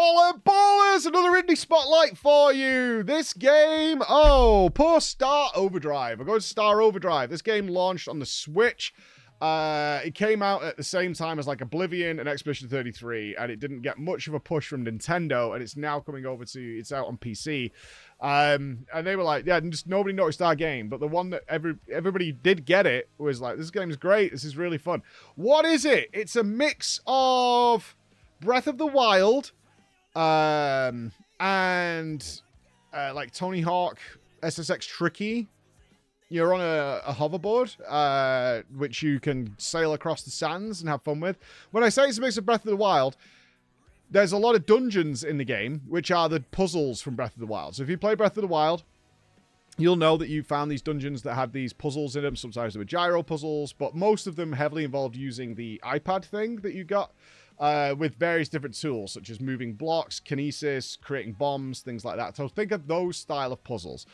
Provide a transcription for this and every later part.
Ballers! Another indie spotlight for you. This game, poor Star Overdrive. We're going to Star Overdrive. This game launched on the Switch. It came out at the same time as like Oblivion and Expedition 33, and it didn't get much of a push from Nintendo, and it's now coming over to, it's out on PC. And they were like, yeah, just nobody noticed our game, but the one that everybody did get it was like, this game's great, this is really fun. What is it? It's a mix of Breath of the Wild, and like Tony Hawk, SSX Tricky. You're on a hoverboard, which you can sail across the sands and have fun with. When I say it's a mix of Breath of the Wild, there's a lot of dungeons in the game, which are the puzzles from Breath of the Wild. So if you play Breath of the Wild, you'll know that you found these dungeons that had these puzzles in them. Sometimes they were gyro puzzles, but most of them heavily involved using the iPad thing that you got. With various different tools, such as moving blocks, kinesis, creating bombs, things like that. So think of those style of puzzles.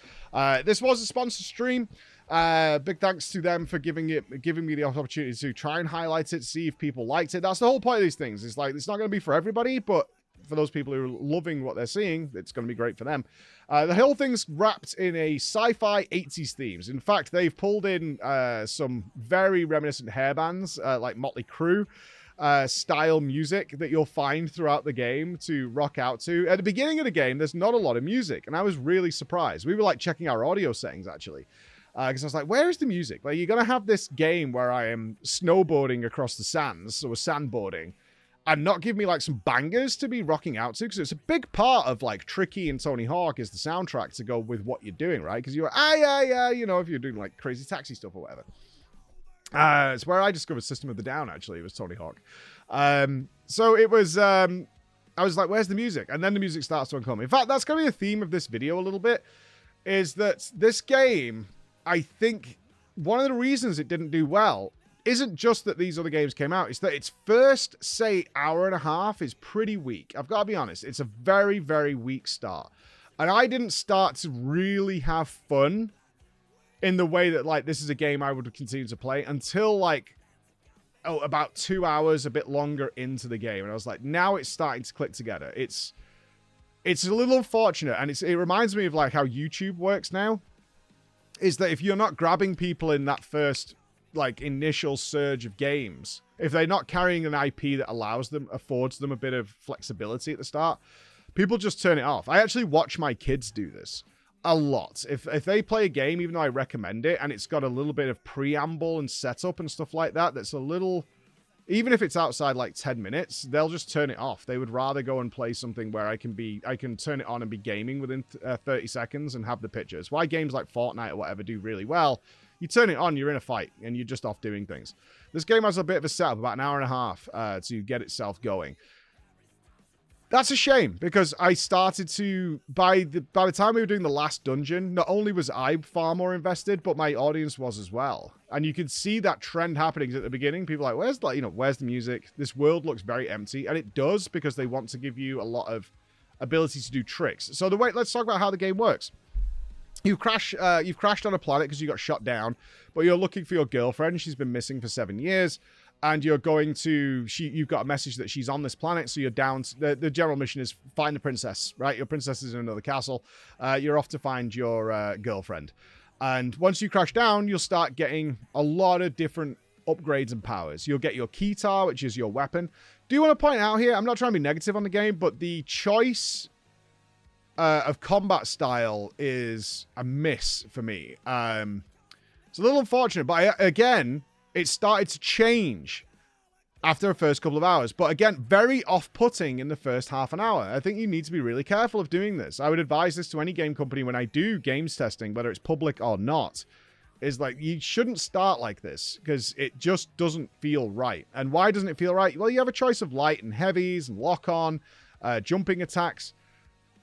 This was a sponsored stream. Big thanks to them for giving me the opportunity to try and highlight it, see if people liked it. That's the whole point of these things. It's like, it's not going to be for everybody, but for those people who are loving what they're seeing, it's going to be great for them. The whole thing's wrapped in a sci-fi 80s themes. In fact, they've pulled in some very reminiscent hair bands, like Motley Crue, style music that you'll find throughout the game to rock out to. At the beginning of the game, there's not a lot of music, and I was really surprised. We were like checking our audio settings, actually, because I was like, where is the music? Like, you're going to have this game where I am snowboarding across the sands, so we're sandboarding, and not give me like some bangers to be rocking out to, because it's a big part of like Tricky and Tony Hawk is the soundtrack to go with what you're doing, right? Because you're, you know, if you're doing like crazy taxi stuff or whatever. It's where I discovered System of the Down, actually. It was Tony Hawk. So it was, I was like, where's the music? And then the music starts to uncover. In fact, that's going to be the theme of this video a little bit, is that this game, I think, one of the reasons it didn't do well isn't just that these other games came out. It's that its first, say, hour and a half is pretty weak. I've got to be honest. It's a very, very weak start. And I didn't start to really have fun in the way that, like, this is a game I would continue to play until, like, about 2 hours, a bit longer into the game. And I was like, now it's starting to click together. It's a little unfortunate, and it reminds me of, like, how YouTube works now, is that if you're not grabbing people in that first, like, initial surge of games, if they're not carrying an IP that affords them a bit of flexibility at the start, people just turn it off. I actually watch my kids do this a lot. If they play a game, even though I recommend it, and it's got a little bit of preamble and setup and stuff like that, that's a little, even if it's outside like 10 minutes, they'll just turn it off. They would rather go and play something where I can turn it on and be gaming within 30 seconds and have the pictures. Why games like Fortnite or whatever do really well, you turn it on, you're in a fight, and you're just off doing things. This game has a bit of a setup, about an hour and a half to get itself going. That's a shame, because I started to, by the time we were doing the last dungeon, not only was I far more invested, but my audience was as well. And you could see that trend happening at the beginning. People are like, where's the music? This world looks very empty. And it does, because they want to give you a lot of ability to do tricks. So let's talk about how the game works. You've crashed on a planet because you got shot down, but you're looking for your girlfriend. She's been missing for 7 years. And you're going to, you've got a message that she's on this planet, so you're down, the general mission is find the princess, right? Your princess is in another castle. You're off to find your girlfriend. And once you crash down, you'll start getting a lot of different upgrades and powers. You'll get your keytar, which is your weapon. Do you want to point out here, I'm not trying to be negative on the game, but the choice of combat style is a miss for me. It's a little unfortunate, but again, it started to change after the first couple of hours. But again, very off-putting in the first half an hour. I think you need to be really careful of doing this. I would advise this to any game company when I do games testing, whether it's public or not, is like, you shouldn't start like this, because it just doesn't feel right. And why doesn't it feel right? Well, you have a choice of light and heavies and lock-on, jumping attacks.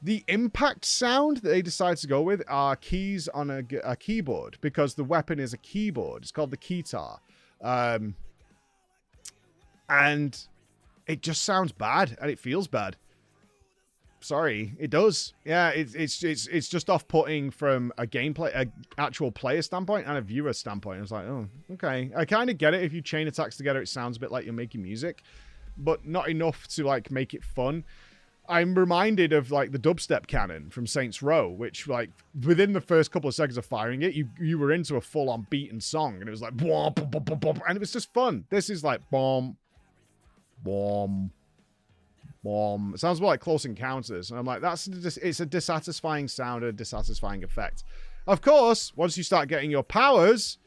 The impact sound that they decide to go with are keys on a keyboard, because the weapon is a keyboard. It's called the keytar. And it just sounds bad, and it feels bad. Sorry, it does. Yeah, it's just off-putting from a actual player standpoint and a viewer standpoint. It's like, oh, okay. I kind of get it. If you chain attacks together, it sounds a bit like you're making music, but not enough to like make it fun. I'm reminded of like the dubstep cannon from Saints Row, which like within the first couple of seconds of firing it, you were into a full-on beat and song, and it was like boom, boom, boom, boom, boom, and it was just fun. This is like boom, boom, boom. It sounds more like Close Encounters, and I'm like, it's a dissatisfying sound, a dissatisfying effect. Of course, once you start getting your powers,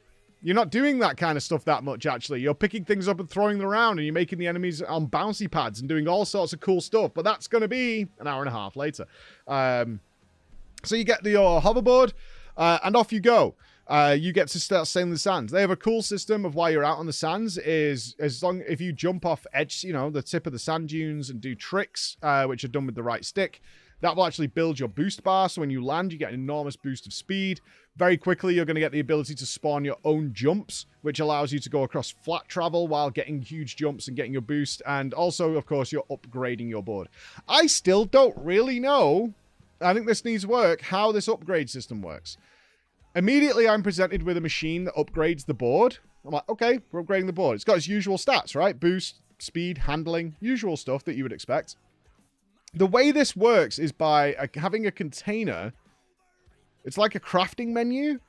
you're not doing that kind of stuff that much, actually. You're picking things up and throwing them around, and you're making the enemies on bouncy pads and doing all sorts of cool stuff. But that's going to be an hour and a half later. So you get your hoverboard, and off you go. You get to start sailing the sands. They have a cool system of while you're out on the sands is if you jump off edge, the tip of the sand dunes and do tricks, which are done with the right stick, that will actually build your boost bar. So when you land, you get an enormous boost of speed. Very quickly, you're going to get the ability to spawn your own jumps, which allows you to go across flat travel while getting huge jumps and getting your boost. And also, of course, you're upgrading your board. I still don't really know, I think this needs work, how this upgrade system works. Immediately, I'm presented with a machine that upgrades the board. I'm like, okay, we're upgrading the board. It's got its usual stats, right? Boost, speed, handling, usual stuff that you would expect. The way this works is by having a container. It's like a crafting menu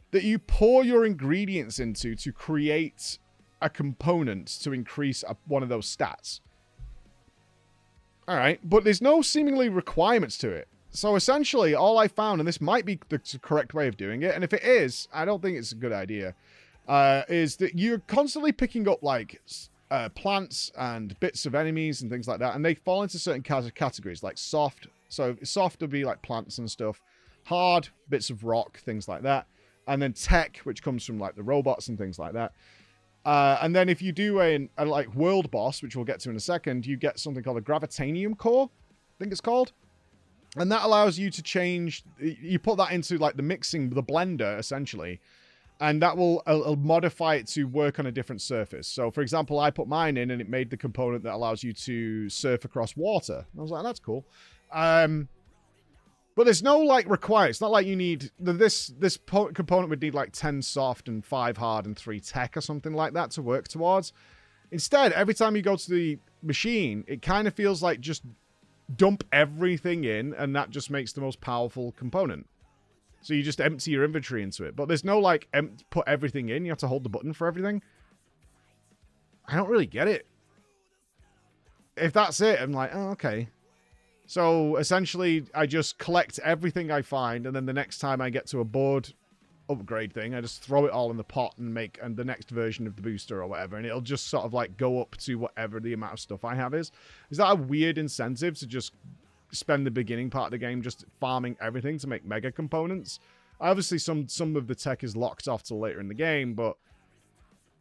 that you pour your ingredients into to create a component to increase one of those stats. All right, but there's no seemingly requirements to it. So essentially, all I found, and this might be the correct way of doing it, and if it is, I don't think it's a good idea, is that you're constantly picking up like plants and bits of enemies and things like that, and they fall into certain categories, like soft. So soft would be like plants and stuff. Hard, bits of rock, things like that. And then tech, which comes from like the robots and things like that. And then if you do a like world boss, which we'll get to in a second, you get something called a gravitanium core, I think it's called. And that allows you to change, you put that into like the blender essentially, and that will modify it to work on a different surface. So for example, I put mine in and it made the component that allows you to surf across water. I was like, that's cool. But there's no like requirement. It's not like you need this component would need like 10 soft and 5 hard and 3 tech or something like that to work towards. Instead, every time you go to the machine, it kind of feels like just dump everything in, and that just makes the most powerful component. So you just empty your inventory into it. But there's no like put everything in. You have to hold the button for everything. I don't really get it. If that's it, I'm like, oh, okay. So essentially, I just collect everything I find, and then the next time I get to a board upgrade thing, I just throw it all in the pot and make the next version of the booster or whatever, and it'll just sort of like go up to whatever the amount of stuff I have is. Is that a weird incentive to just spend the beginning part of the game just farming everything to make mega components? Obviously, some of the tech is locked off till later in the game, but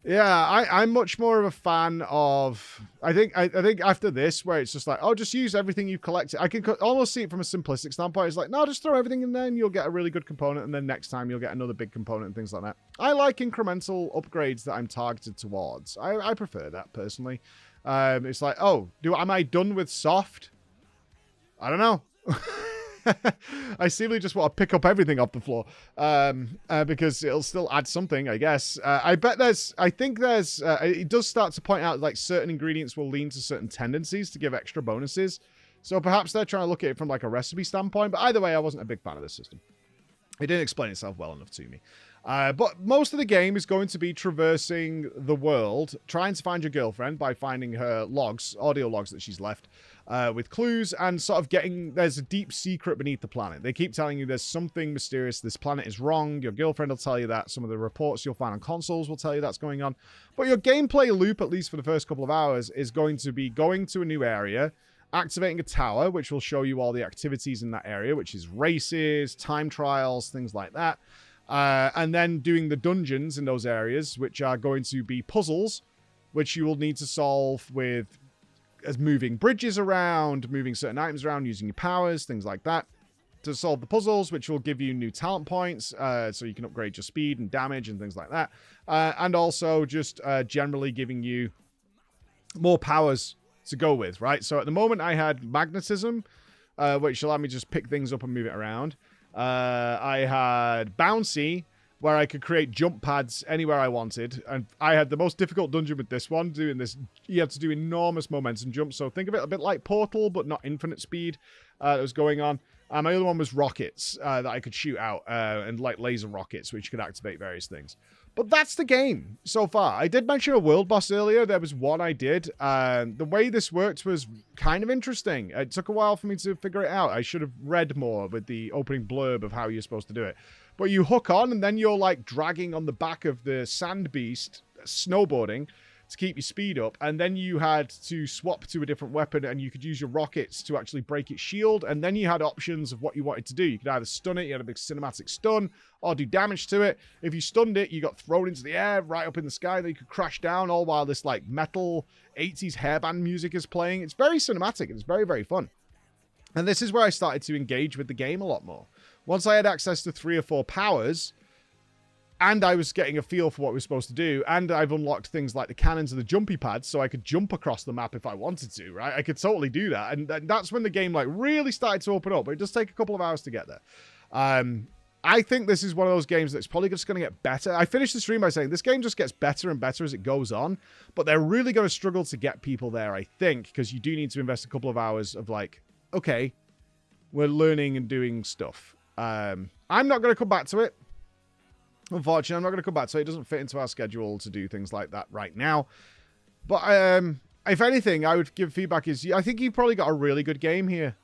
yeah, I'm much more of a fan of, I think after this, where it's just like, oh, just use everything you've collected. I can almost see it from a simplistic standpoint. It's like, no, just throw everything in there and you'll get a really good component, and then next time you'll get another big component and things like that. I like incremental upgrades that I'm targeted towards. I prefer that personally. It's like, oh, am I done with soft? I don't know. I simply just want to pick up everything off the floor because it'll still add something, I guess. I think there's, it does start to point out like certain ingredients will lean to certain tendencies to give extra bonuses. So perhaps they're trying to look at it from like a recipe standpoint. But either way, I wasn't a big fan of this system. It didn't explain itself well enough to me. But most of the game is going to be traversing the world, trying to find your girlfriend by finding her logs, audio logs that she's left, with clues, and sort of there's a deep secret beneath the planet. They keep telling you there's something mysterious. This planet is wrong. Your girlfriend will tell you that. Some of the reports you'll find on consoles will tell you that's going on. But your gameplay loop, at least for the first couple of hours, is going to be going to a new area, activating a tower, which will show you all the activities in that area, which is races, time trials, things like that. And then doing the dungeons in those areas, which are going to be puzzles, which you will need to solve with moving bridges around, moving certain items around, using your powers, things like that, to solve the puzzles, which will give you new talent points, so you can upgrade your speed and damage and things like that. And also just generally giving you more powers to go with, right? So at the moment I had magnetism, which allowed me to just pick things up and move it around. I had bouncy, where I could create jump pads anywhere I wanted. And I had the most difficult dungeon with this one, doing this. You had to do enormous momentum jumps. So think of it a bit like Portal, but not infinite speed that was going on. My other one was rockets that I could shoot out, and like laser rockets, which could activate various things. But that's the game so far. I did mention a world boss earlier. There was one I did. The way this worked was kind of interesting. It took a while for me to figure it out. I should have read more with the opening blurb of how you're supposed to do it. But you hook on, and then you're like dragging on the back of the sand beast, snowboarding, to keep your speed up. And then you had to swap to a different weapon, and you could use your rockets to actually break its shield. And then you had options of what you wanted to do. You could either stun it, you had a big cinematic stun, or do damage to it. If you stunned it, you got thrown into the air, right up in the sky. Then you could crash down, all while this like metal 80s hairband music is playing. It's very cinematic, and it's very, very fun. And this is where I started to engage with the game a lot more. Once I had access to 3 or 4 powers, and I was getting a feel for what we were supposed to do, and I've unlocked things like the cannons and the jumpy pads, so I could jump across the map if I wanted to, right? I could totally do that, and that's when the game like really started to open up, but it does take a couple of hours to get there. I think this is one of those games that's probably just going to get better. I finished the stream by saying this game just gets better and better as it goes on, but they're really going to struggle to get people there, I think, because you do need to invest a couple of hours of like, okay, we're learning and doing stuff. I'm not going to come back to it. Unfortunately, I'm not going to come back to it. It doesn't fit into our schedule to do things like that right now. But if anything, I would give feedback is I think you've probably got a really good game here.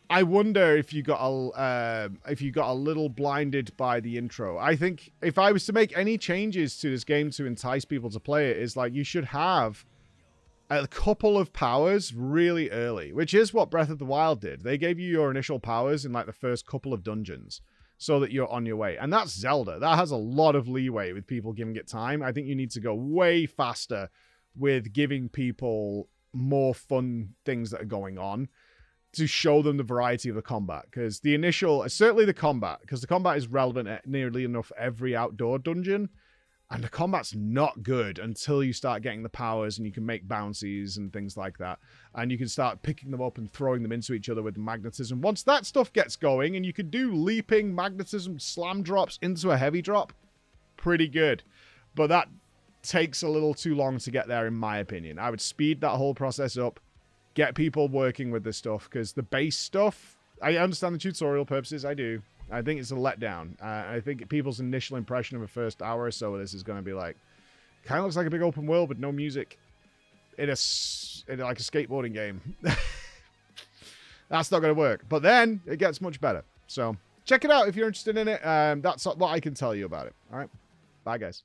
I wonder if you got a little blinded by the intro. I think if I was to make any changes to this game to entice people to play it, is like you should have a couple of powers really early, which is what Breath of the Wild did. They gave you your initial powers in like the first couple of dungeons, so that you're on your way. And that's Zelda. That has a lot of leeway with people giving it time. I think you need to go way faster with giving people more fun things that are going on to show them the variety of the combat. Because the initial, certainly the combat, because the combat is relevant at nearly enough every outdoor dungeon. And the combat's not good until you start getting the powers and you can make bouncies and things like that. And you can start picking them up and throwing them into each other with magnetism. Once that stuff gets going and you can do leaping magnetism slam drops into a heavy drop, pretty good. But that takes a little too long to get there, in my opinion. I would speed that whole process up, get people working with this stuff, because the base stuff, I understand the tutorial purposes, I do. I think it's a letdown. I think people's initial impression of the first hour or so of this is going to be like, kind of looks like a big open world with no music in like a skateboarding game. That's not going to work. But then it gets much better. So check it out if you're interested in it. That's what I can tell you about it. All right. Bye, guys.